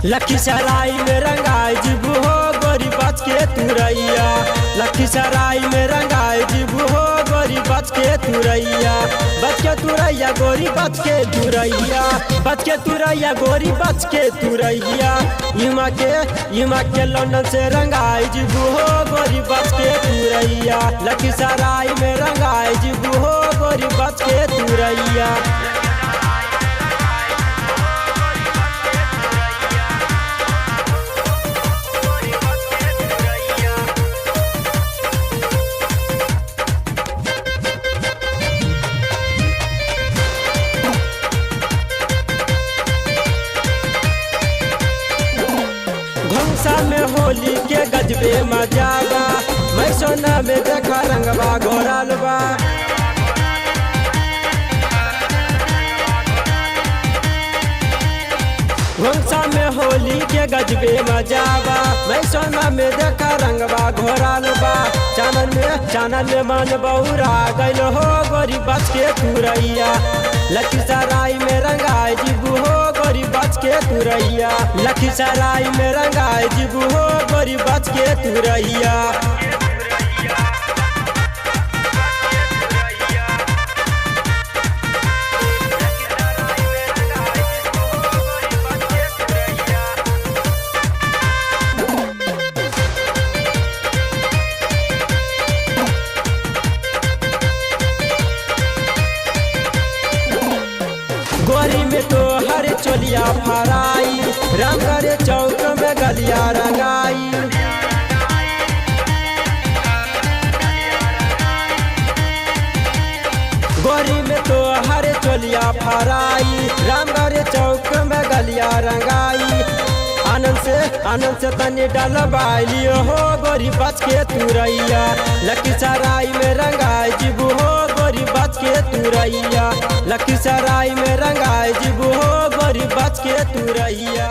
लखीसराय में रंगाई जीबू हो गोरी बच के तुरैया। लखीसराय में रंगाई जीबू हो गोरी बच के तुरैया। बच के तुरैया गोरी बच के तुरैया। बच के तुरैया गोरी बच के तुरैया। इमा के लंदन से रंगाई जीबू हो गोरी बच के तुरैया। लखीसराय में रंगाई जीबू हो गोरी बच के तुरैया। घुमसा में होली के गजबे मजाबा। मैं सोना में देखा रंगबा घोरल बा। घुमसा में होली के गजबे मजाबा। मैं सोना में देखा रंगबा घोरल बा। चानन में मन बहुरा गइल हो गोरी बच के तुरैया। लखीसराय में रंगाई जीबू हो गोरी बच के तुरैया। लखीसराय में रंगाई जीबू हो गोरी बच के तुरैया। गोरी में तो हर चोलिया फराई। रंगर चौक में गलिया रंगाई। गोरी में तो हर चोलिया फराई। रंगर चौक में गलिया रंगाई। आनंद से तनी डलवाई हो गोरी बच के तुरैया। लखीसराय में रंगाई जीबू हो गोरी बच के तुरैया। लखीसराय में रंगाई जीबू हो गोरी बच के तुरैया।